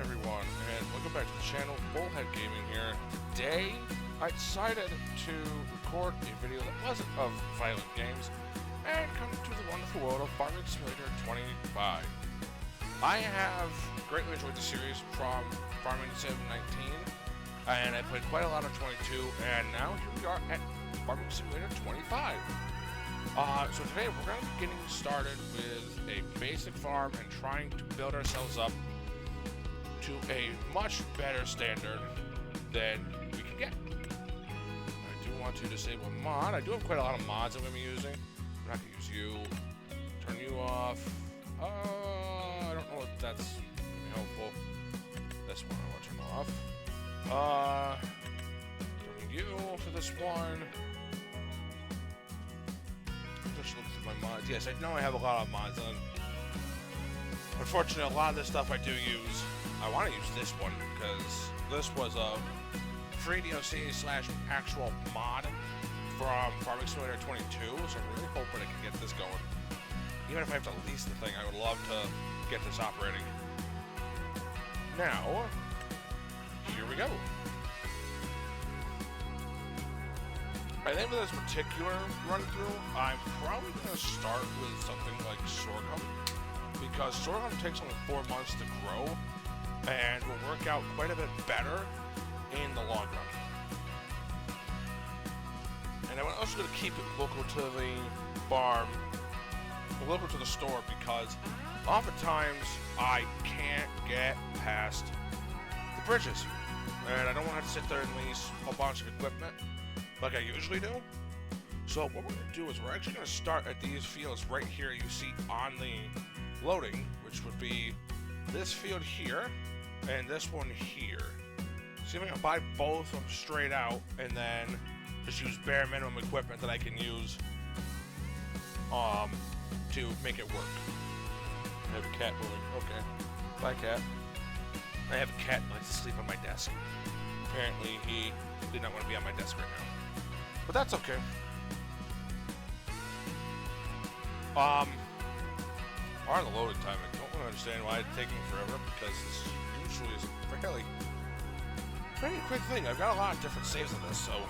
everyone, and welcome back to the channel. Bullhead Gaming here. Today, I decided to record a video that wasn't of violent games and come to the wonderful world of Farming Simulator 25. I have greatly enjoyed the series from Farming Sim 19, and I played quite a lot of 22, and now here we are at Farming Simulator 25. So today we're going to be getting started with a basic farm and trying to build ourselves up to a much better standard than we can get. I do want to disable a mod. I do have quite a lot of mods I'm going to be using. I'm not going to use you. Turn you off. I don't know if that's helpful. This one I want to turn off. Turning you for this one. Just look through my mods. Yes, I know I have a lot of mods on. Unfortunately, a lot of this stuff I do use. I want to use this one because this was a free DLC slash actual mod from Farming Simulator 22, so I'm really hoping I can get this going. Even if I have to lease the thing, I would love to get this operating. Now, here we go. I think for this particular run-through, I'm probably going to start with something like sorghum, because sorghum takes only 4 months to grow, and will work out quite a bit better in the long run. And I'm also going to keep it local to the farm, local to the store, because oftentimes I can't get past the bridges, and I don't want to sit there and lease a bunch of equipment like I usually do. So what we're going to do is we're actually going to start at these fields right here you see on the loading, which would be this field here and this one here. See if I can buy both of them straight out and then just use bare minimum equipment that I can use to make it work. I have a cat moving. Okay. Bye, cat. I have a cat that likes to sleep on my desk. Apparently he did not want to be on my desk right now. But that's okay. On the loading time, I don't really understand why it's taking forever, because this usually is a fairly pretty quick thing. I've got a lot of different saves in this, so.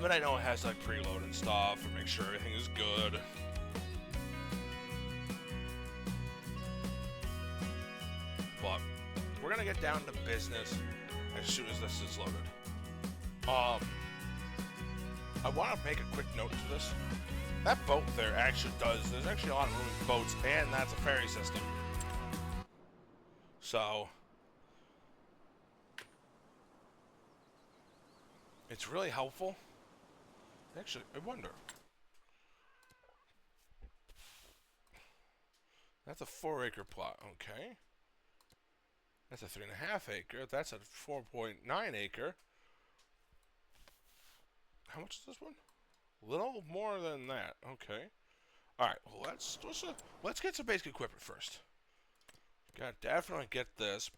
But I know it has like preload and stuff, and make sure everything is good. But we're gonna get down to business as soon as this is loaded. I want to make a quick note to this. That boat there actually there's actually a lot of moving boats, and that's a ferry system. So, it's really helpful. Actually, I wonder. That's a 4-acre plot, okay. That's a 3.5 acre. That's a 4.9 acre. How much is this one? A little more than that. Okay. All right. Well, let's get some basic equipment first. Gotta definitely get this.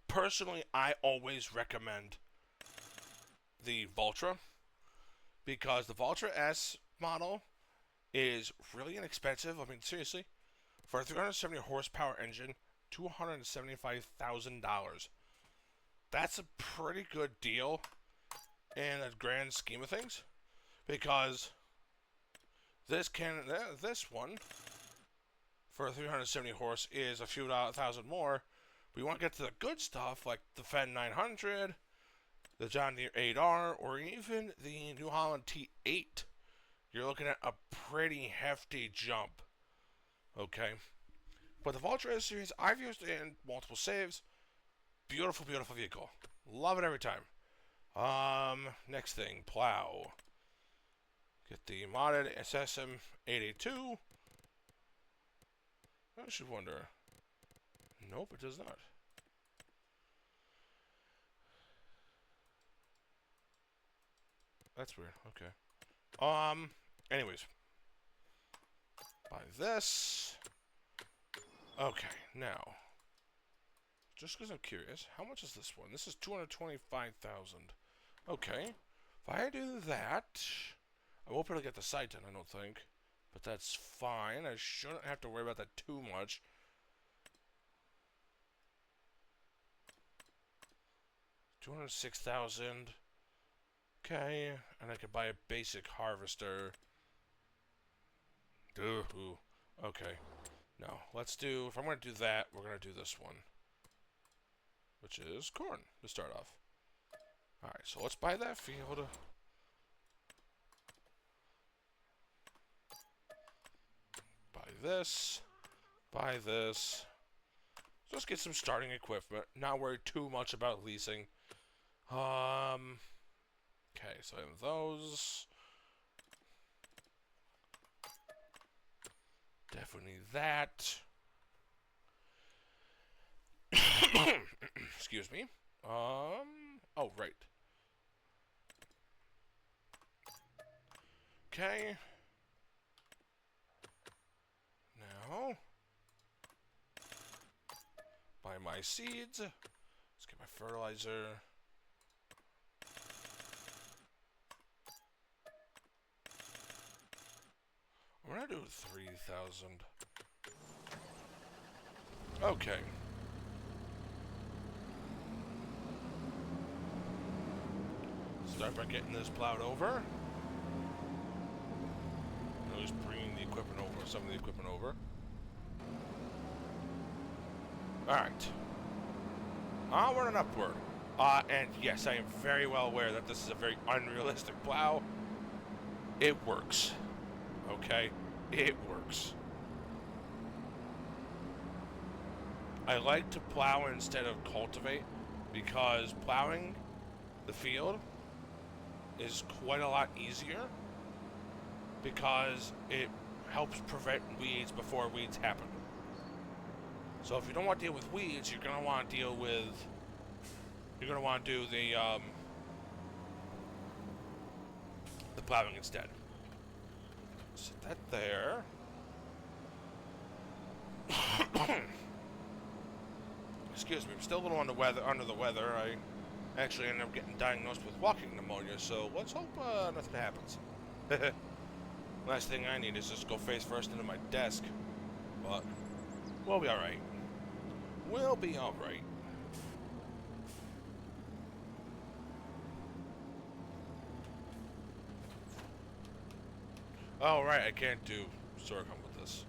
Personally, I always recommend the Vultra, because the Vultra S model is really inexpensive. I mean, seriously, for a 370 horsepower engine, $275,000. That's a pretty good deal in the grand scheme of things, because this one for a 370 horse is a few thousand more. We want to get to the good stuff like the Fen 900, the John Deere 8R, or even the New Holland T8. You're looking at a pretty hefty jump. Okay, but the Vultra S series I've used it in multiple saves. Beautiful, beautiful vehicle. Love it every time. Next thing, plow. Get the modded SSM 882. I should wonder. Nope, it does not. That's weird. Okay. Anyways. Buy this. Okay, now. Just because I'm curious, how much is this one? This is 225,000. Okay. If I do that, I won't be able to get the site in, I don't think. But that's fine. I shouldn't have to worry about that too much. 206,000. Okay, and I could buy a basic harvester. Ooh, okay. No, let's do, if I'm going to do that, we're going to do this one. Which is corn, to start off. Alright, so let's buy that field. Buy this. Buy this. So let's get some starting equipment. Not worry too much about leasing. Okay, so I have those. Definitely that. Excuse me. Oh, right. Okay. Now, buy my seeds. Let's get my fertilizer. I'm gonna do 3,000. Okay. Start by getting this plowed over. At least bringing the equipment over, some of the equipment over. Alright. Onward and upward. And yes, I am very well aware that this is a very unrealistic plow. It works. Okay? It works. I like to plow instead of cultivate because plowing the field is quite a lot easier because it helps prevent weeds before weeds happen. So if you don't want to deal with weeds, you're going to want to deal with... You're going to want to do the plowing instead. Set that there. Excuse me, I'm still a little under the weather. I actually ended up getting diagnosed with walking pneumonia, so let's hope nothing happens. Last thing I need is just go face first into my desk. But we'll be alright. We'll be alright. Oh, right, I can't do sorghum with this.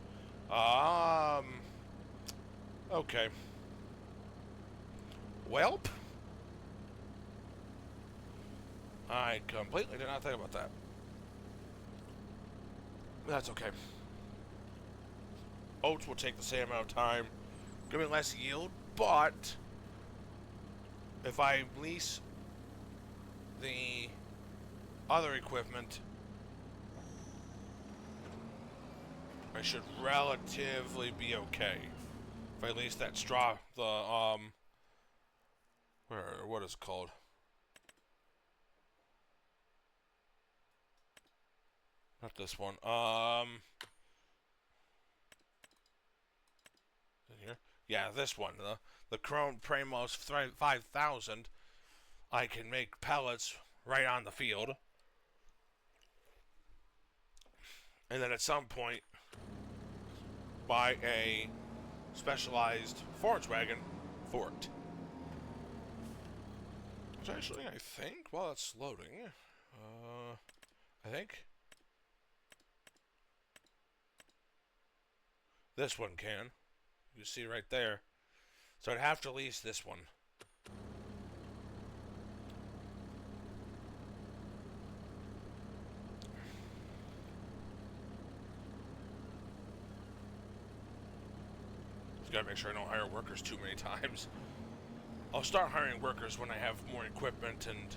Okay. Welp. I completely did not think about that. That's okay. Oats will take the same amount of time. Give me less yield, but if I lease the other equipment, I should relatively be okay. If I lease that straw, what is it called? Not this one. In here? Yeah, this one. The Chrome Pramos 5000. I can make pellets right on the field. And then at some point, buy a specialized forage wagon for it. Which actually, I think, while it's loading, I think this one can. You see right there. So I'd have to lease this one. Just gotta make sure I don't hire workers too many times. I'll start hiring workers when I have more equipment and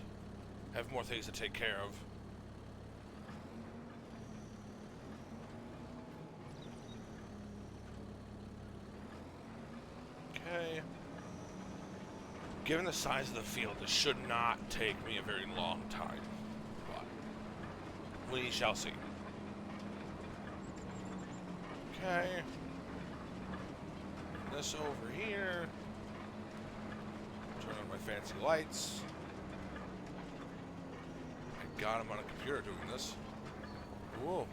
have more things to take care of. Okay. Given the size of the field, this should not take me a very long time. But we shall see. Okay. Bring this over here. Turn on my fancy lights. Thank God I'm on a computer doing this. Whoa.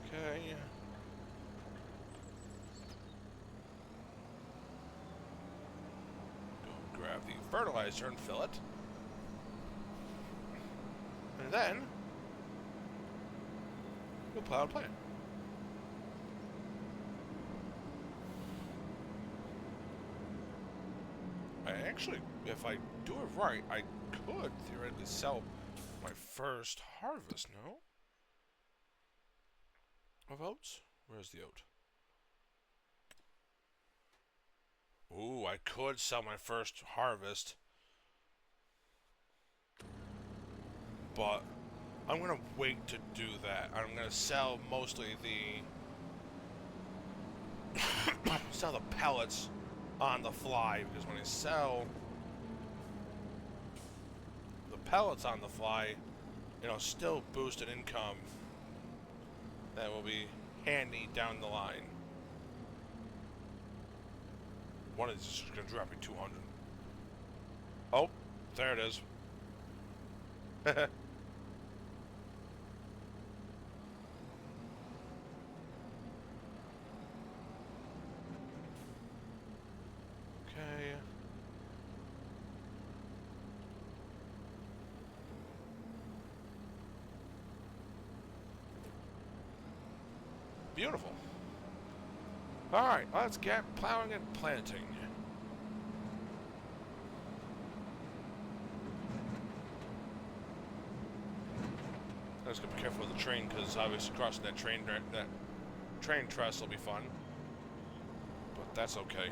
Okay. grab the fertilizer and fill it. And then we'll plow and plant. I actually, if I do it right, I could theoretically sell my first harvest, no? Of oats? Where's the oat? Ooh, I could sell my first harvest. But I'm going to wait to do that. I'm going to sell mostly the... sell the pellets on the fly, because when I sell the pellets on the fly, it'll still boost an income that will be handy down the line. One of these is just going to drop me 200. Oh, there it is. Okay. Beautiful. Alright, let's get plowing and planting. I just gotta be careful with the train, because obviously crossing that train truss will be fun. But that's okay.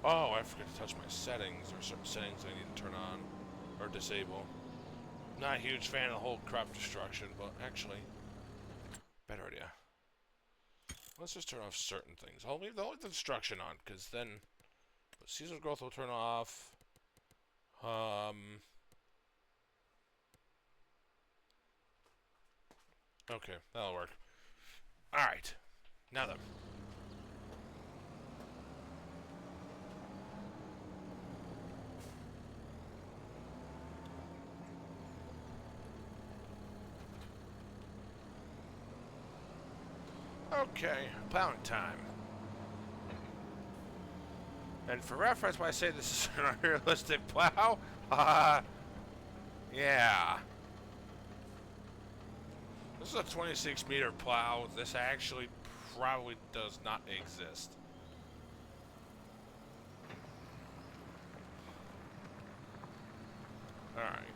Oh, I forgot to touch my settings. There are certain settings I need to turn on or disable. Not a huge fan of the whole crop destruction, but actually, better idea. Let's just turn off certain things. I'll leave the destruction on, because then seasonal growth will turn off. Okay, that'll work. Alright. Now then. Okay, plowing time. And for reference, when I say this is an unrealistic plow, yeah. This is a 26-meter plow. This actually probably does not exist. Alright.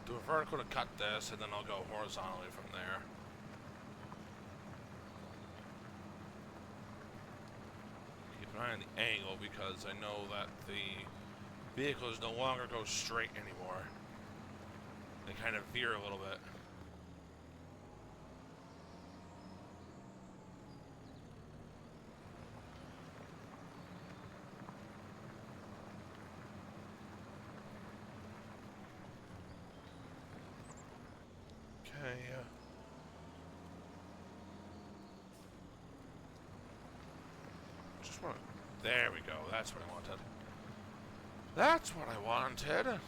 Do a vertical to cut this, and then I'll go horizontally from there. Keep an eye on the angle, because I know that the vehicles no longer go straight anymore. They kind of veer a little bit. Okay, just want to... There we go. That's what I wanted. That's what I wanted.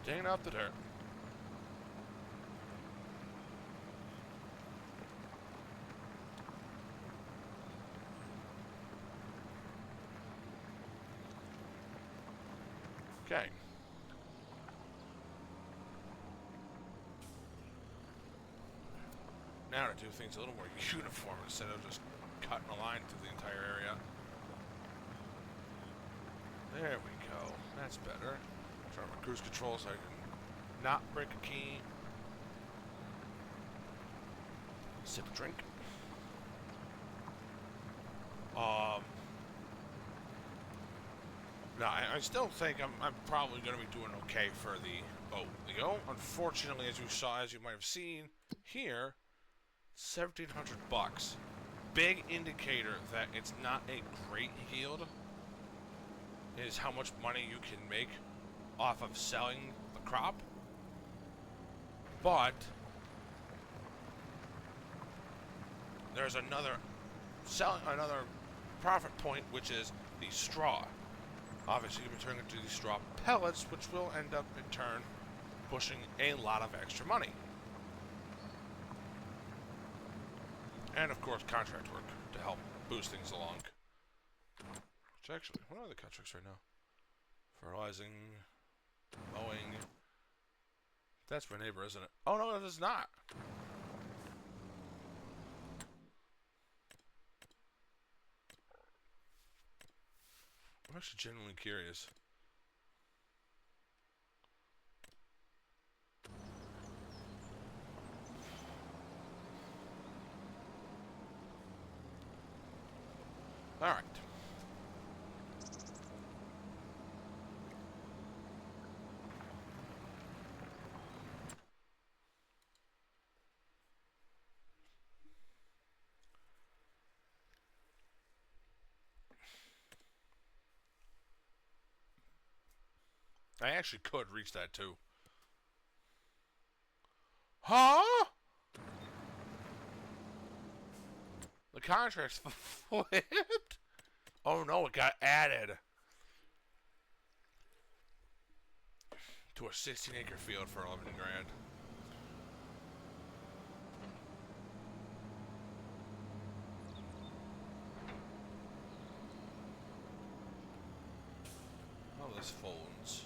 Digging out the dirt. Okay. Now to do things a little more uniform instead of just cutting a line through the entire area. There we go. That's better. Turn on my cruise control so I can not break a key. Sip a drink. No, I still think I'm probably going to be doing okay for the boat. The oat, unfortunately, as you might have seen here, $1,700. Big indicator that it's not a great yield is how much money you can make off of selling the crop. But there's another profit point, which is the straw. Obviously, you can turn into these straw pellets, which will end up in turn pushing a lot of extra money. And of course, contract work to help boost things along. Which actually, what are the contracts right now? Fertilizing, mowing. That's my neighbor, isn't it? Oh no, it is not. I'm actually genuinely curious. All right. I actually could reach that too. Huh? The contract's flipped? Oh no, it got added to a 16-acre field for 11 grand. Oh, this folds.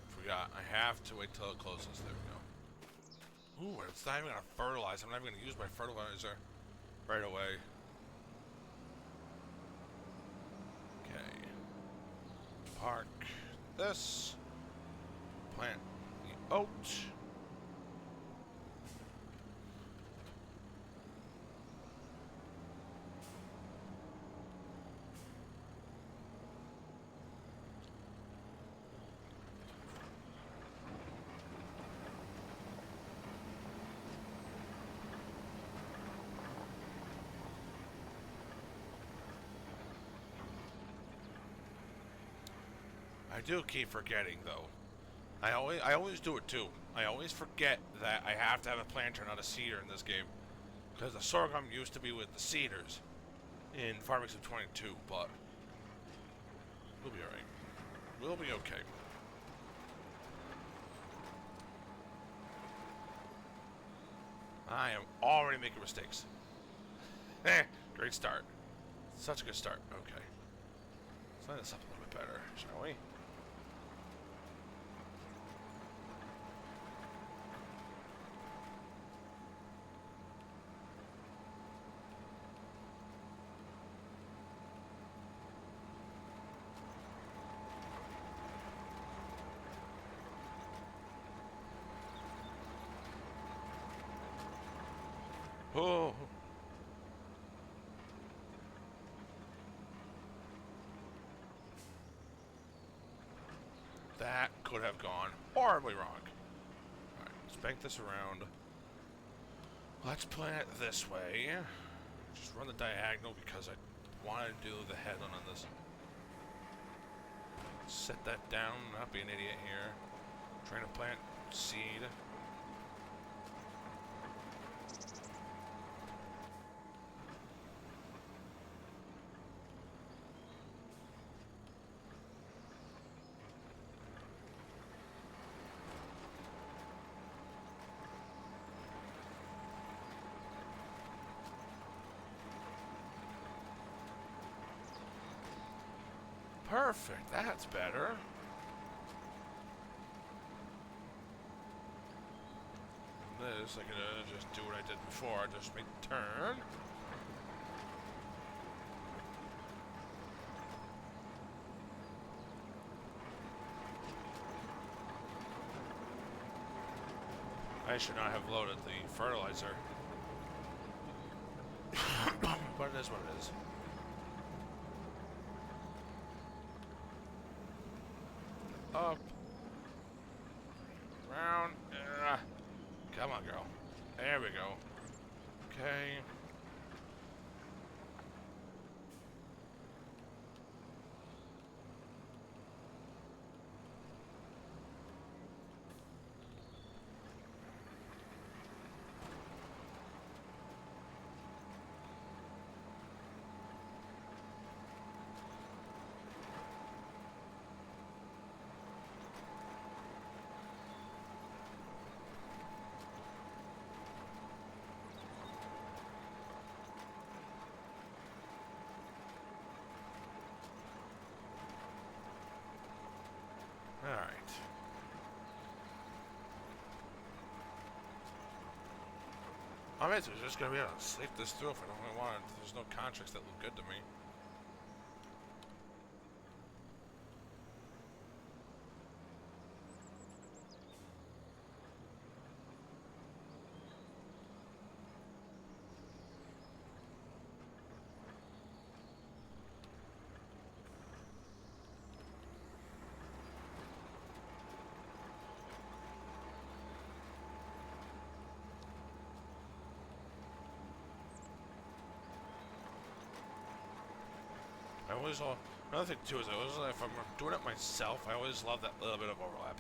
Forgot. I have to wait till it closes. There we go. Ooh, it's not even gonna fertilize. I'm not even gonna use my fertilizer right away. Okay. Park this. Plant the oat. I do keep forgetting though. I always do it too. I always forget that I have to have a planter, not a seeder in this game. Because the sorghum used to be with the seeders in Farming Sim 22, but we'll be alright. We'll be okay. I am already making mistakes. Great start. Such a good start. Okay. Let's line this up a little bit better, shall we? Oh. That could have gone horribly wrong. Alright, let's bank this around. Let's plant it this way. Just run the diagonal because I want to do the head on this. Set that down, not be an idiot here. Trying to plant seed. Perfect, that's better. This, I could just do what I did before, just make the turn. I should not have loaded the fertilizer. But it is what it is. Up. Round. Come on, girl. There we go. Okay. I'm basically just gonna be able to sleep this through if I don't really want it. There's no contracts that look good to me. I always another thing too is I always, if I'm doing it myself, I always love that little bit of overlap.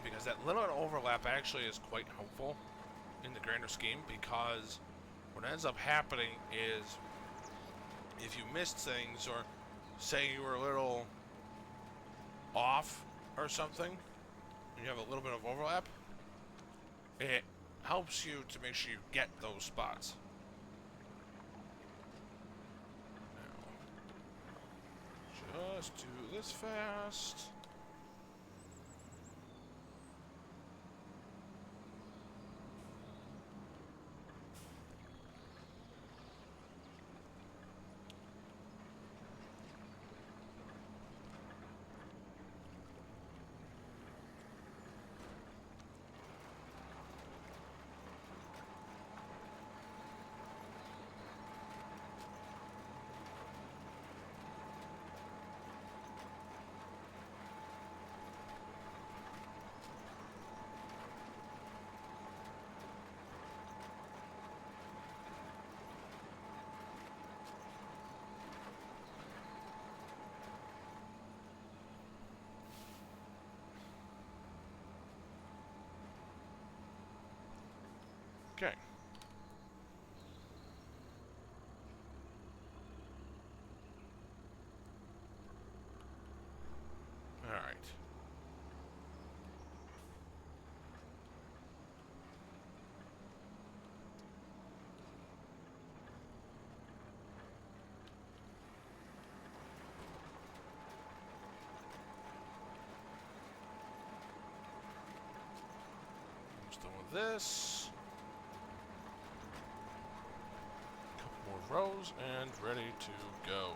Because that little overlap actually is quite helpful in the grander scheme, because what ends up happening is if you missed things, or say you were a little off or something, and you have a little bit of overlap, it helps you to make sure you get those spots. Now, just do this fast. Okay. All right. Almost done with this. Couple more rows and ready to go.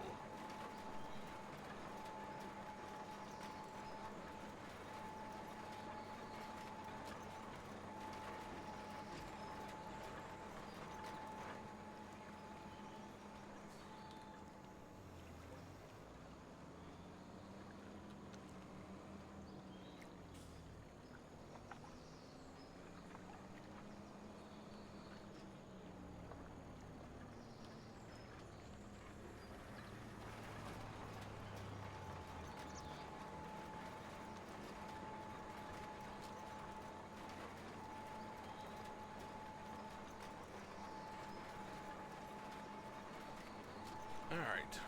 All right.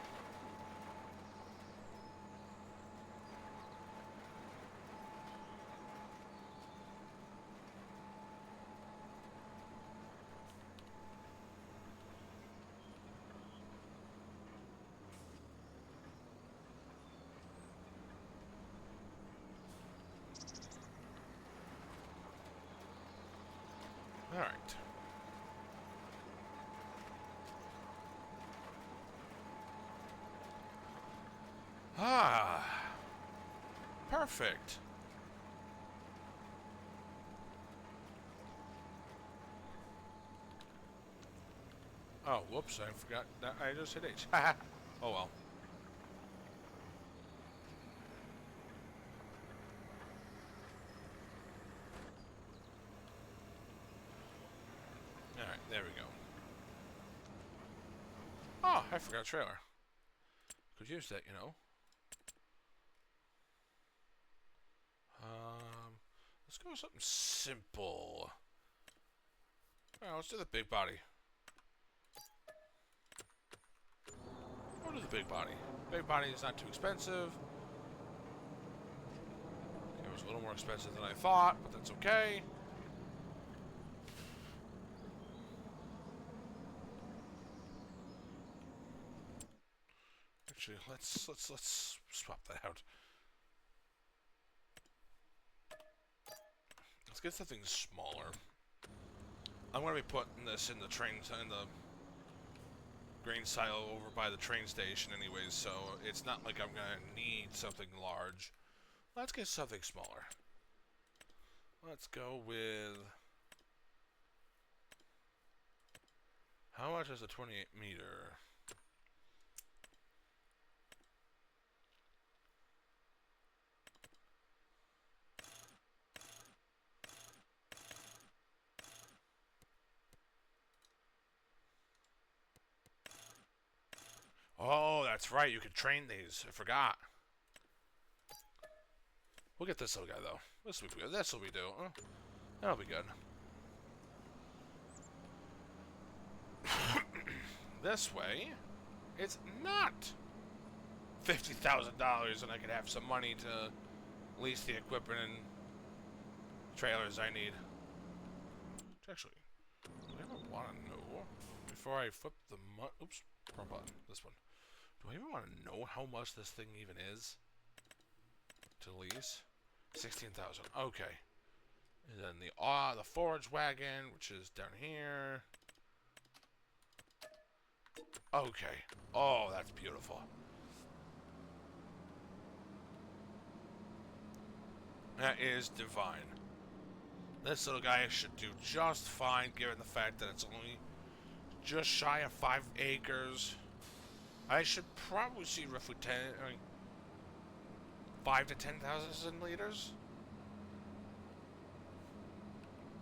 All right. Ah, perfect. Oh, whoops, I forgot that I just hit H. Oh well. Alright, there we go. Oh, I forgot trailer. Could use that, you know. Let's go with something simple. Alright, let's do the big body. We'll do the big body. Big body is not too expensive. It was a little more expensive than I thought, but that's okay. Actually, let's swap that out. Let's get something smaller. I'm going to be putting this in the grain silo over by the train station anyways, so it's not like I'm going to need something large. Let's get something smaller. Let's go with... How much is a 28 meter? Oh, that's right. You can train these. I forgot. We'll get this little guy, though. This will be good. This will be do. That'll be good. This way, it's not $50,000, and I could have some money to lease the equipment and trailers I need. Actually, do I ever want to know before I flip the oops, wrong button. This one. Do I even want to know how much this thing even is to lease? 16,000. Okay. And then the forage wagon, which is down here. Okay. Oh, that's beautiful. That is divine. This little guy should do just fine, given the fact that it's only just shy of 5 acres. I should probably see roughly 5 to 10,000 liters.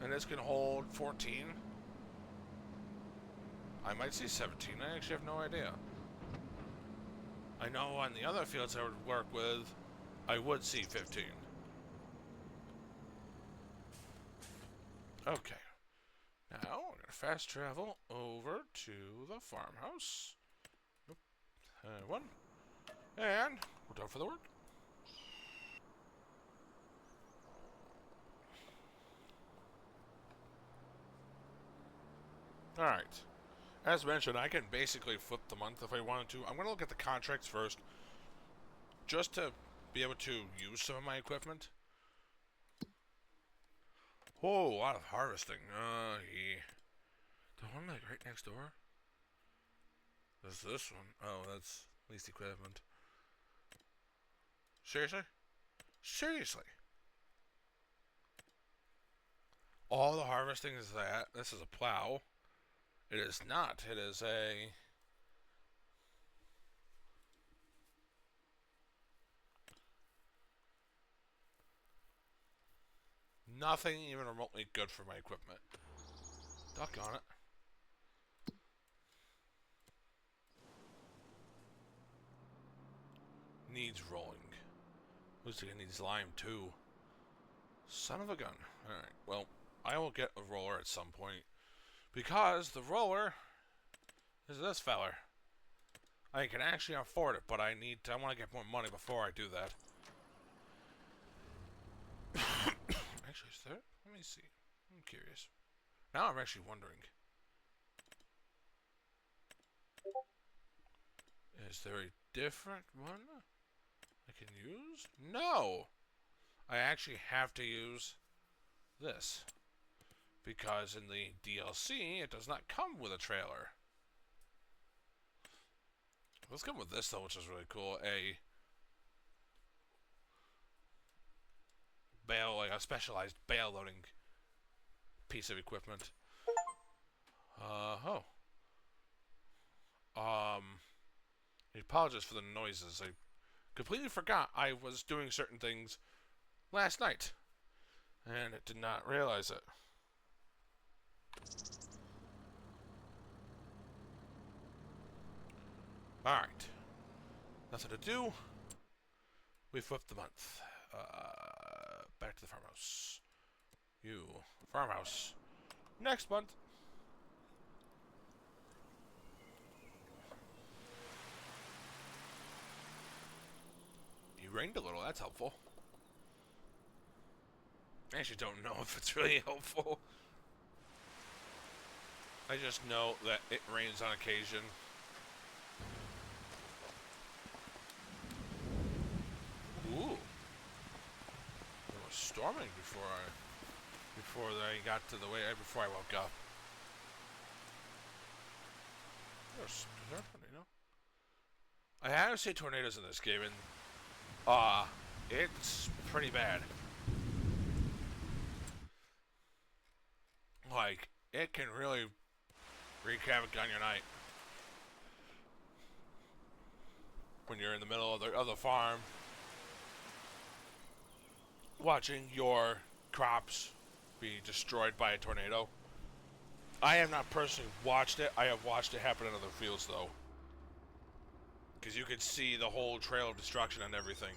And this can hold 14. I might see 17. I actually have no idea. I know on the other fields I would work with, I would see 15. Okay. Now, we're going to fast travel over to the farmhouse. Nope. One. And we're done for the work. Alright. As mentioned, I can basically flip the month if I wanted to. I'm going to look at the contracts first, just to be able to use some of my equipment. Whoa, a lot of harvesting. Yeah. The one like right next door? There's this one. Oh, that's least equipment. Seriously? Seriously? All the harvesting is that? This is a plow. It is not. It is a... Nothing even remotely good for my equipment. Duck on it. Needs rolling. Looks like it needs lime too. Son of a gun. Alright, well, I will get a roller at some point. Because the roller is this feller. I can actually afford it, but I want to get more money before I do that. Actually, is there? Let me see. I'm curious. Now I'm actually wondering. Is there a different one I can use? No! I actually have to use this. Because in the DLC, it does not come with a trailer. Let's come with this, though, which is really cool. A bale, like a specialized bale loading piece of equipment. I apologize for the noises. I completely forgot I was doing certain things last night, and it did not realize it. Alright. Nothing to do. We flipped the month. Back to the farmhouse. Farmhouse. Next month. You rained a little, that's helpful. I actually don't know if it's really helpful. I just know that it rains on occasion. Ooh. It was storming before I... before I got to the way before I woke up. Is there a tornado? I haven't seen tornadoes in this game, and it's pretty bad. Like, it can really wreak havoc on your night when you're in the middle of the farm, watching your crops be destroyed by a tornado. I have not personally watched it. I have watched it happen in other fields, though. Because you could see the whole trail of destruction and everything.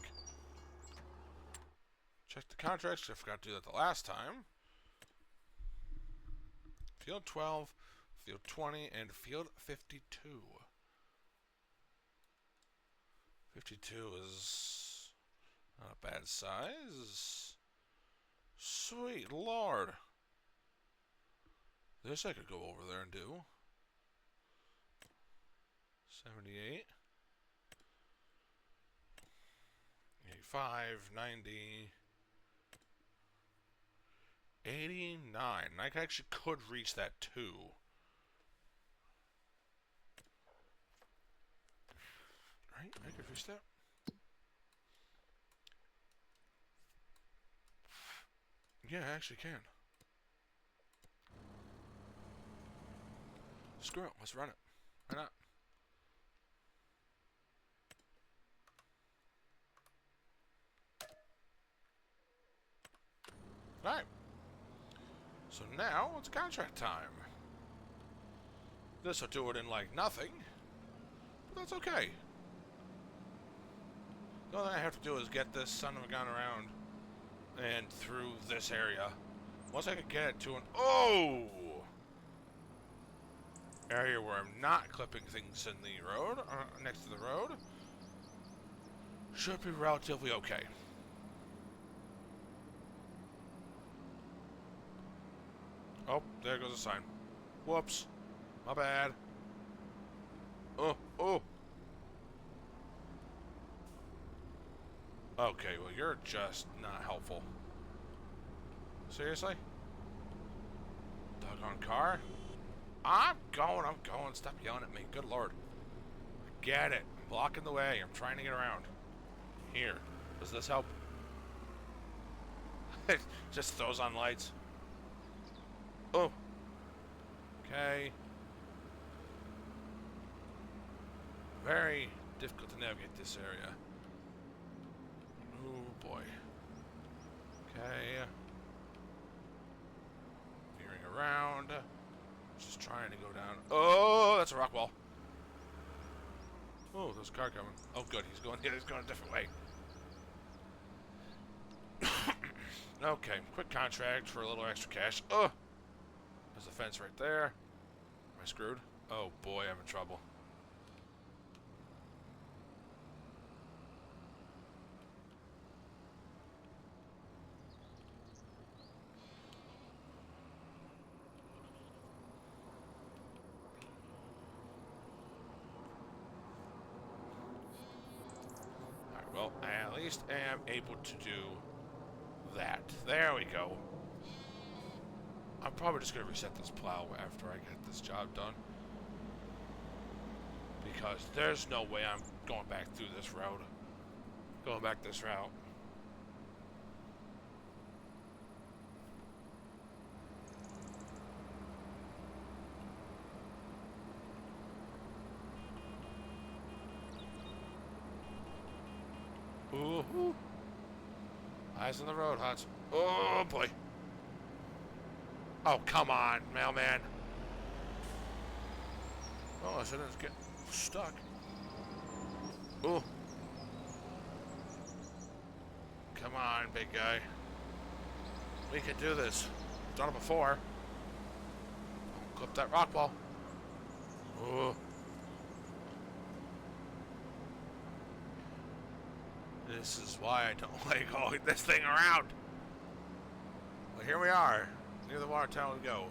Check the contracts. I forgot to do that the last time. Field 12, Field 20, and Field 52. 52 is not a bad size. Sweet Lord. This I could go over there and do. 78. 85, 90. 89. I actually could reach that too. Right? I could reach that. Yeah, I actually can. Screw it. Let's run it. Why not? Alright. So now it's contract time. This will do it in like nothing. But that's okay. The only thing I have to do is get this son of a gun around and through this area. Once I can get it to an area where I'm not clipping things in the road, next to the road, should be relatively okay. Oh, there goes a sign. Whoops. My bad. Oh. Okay, well, you're just not helpful. Seriously? Doggone car? I'm going. Stop yelling at me. Good Lord. I get it. I'm blocking the way. I'm trying to get around. Here. Does this help? It just throws on lights. Oh. Okay. Very difficult to navigate this area. Oh boy. Okay. Veering around. Just trying to go down. Oh, that's a rock wall. Oh, there's a car coming. Oh, good. He's going a different way. Okay, quick contract for a little extra cash. Oh, there's a fence right there. Am I screwed? Oh boy, I'm in trouble. Alright, well, I at least am able to do that. There we go. I'm probably just going to reset this plow after I get this job done. Because there's no way I'm going back through this road. Going back this route. Ooh. Eyes on the road, Hans. Oh, boy. Oh, come on, mailman. Oh, I shouldn't get stuck. Ooh. Come on, big guy. We can do this. We've done it before. Clip that rock wall. Ooh. This is why I don't like hauling this thing around. Well, here we are. Near the water tower we go.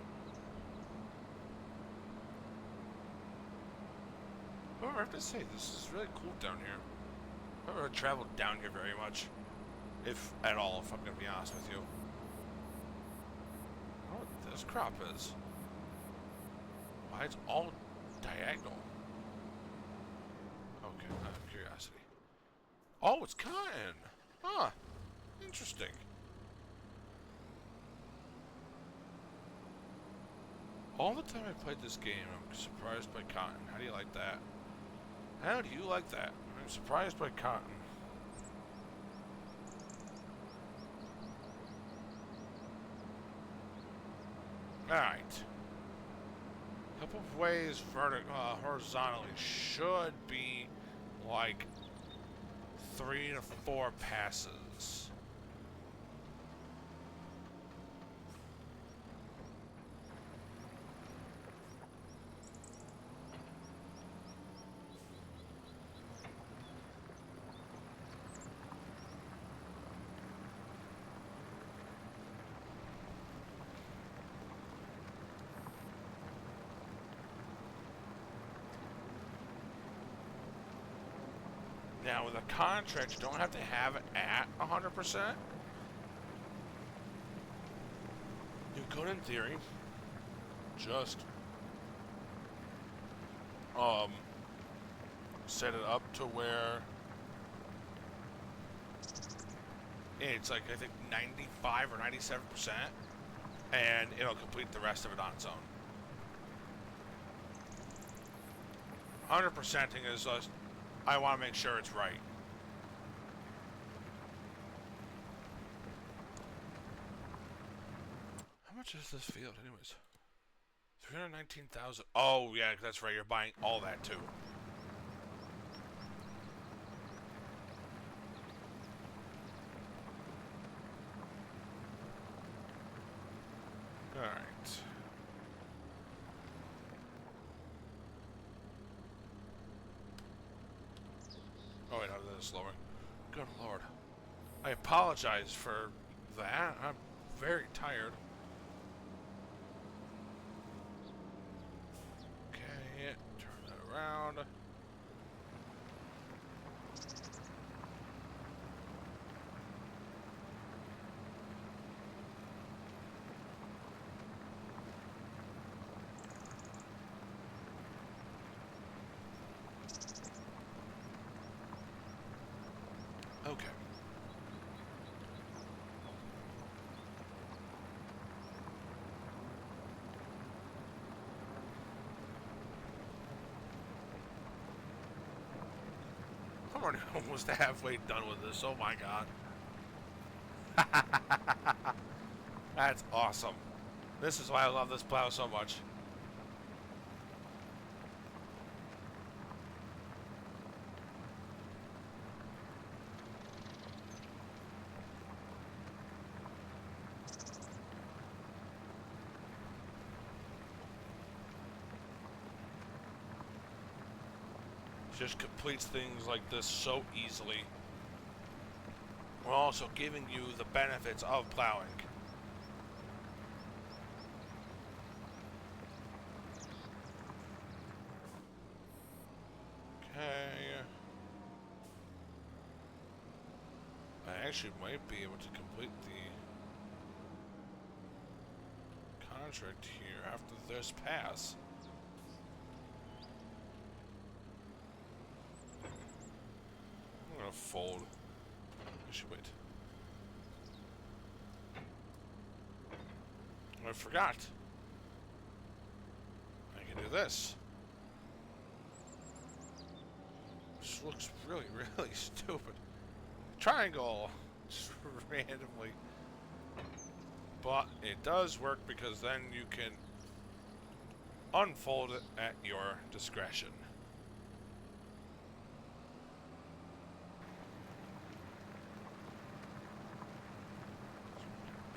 However, I have to say, this is really cool down here. I've never traveled down here very much. If at all, if I'm going to be honest with you. this crop is. Why it's all diagonal. Okay, out of curiosity. Oh, it's cotton! Huh. Interesting. All the time I played this game, I'm surprised by cotton. How do you like that? How do you like that? I'm surprised by cotton. Alright. Couple of ways horizontally should be like 3 to 4 passes. Now, with a contract, you don't have to have it at 100%. You could, in theory, just set it up to where it's like, I think, 95 or 97%, and it'll complete the rest of it on its own. 100%ing is just, I want to make sure it's right. How much is this field, anyways? 319,000. Oh, yeah, that's right. You're buying all that, too. All right. Oh, wait, no, that is slower. Good Lord. I apologize for that. I'm very tired. Okay, turn that around. Okay. I'm already almost halfway done with this. Oh my god. That's awesome. This is why I love this plow so much. Just completes things like this so easily, while also giving you the benefits of plowing. Okay. I actually might be able to complete the contract here after this pass. I'm gonna fold. I should wait. I forgot. I can do this. This looks really, really stupid. Triangle! Just randomly. But it does work because then you can unfold it at your discretion.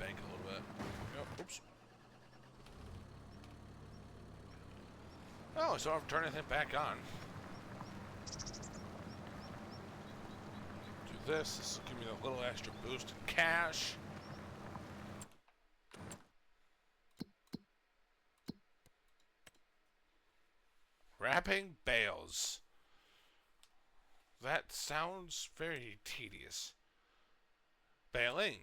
Bank a little bit. Oh, oops. Oh, so I'm turning it back on. Do this. This will give me a little extra boost in cash. Wrapping bales. That sounds very tedious. Baling.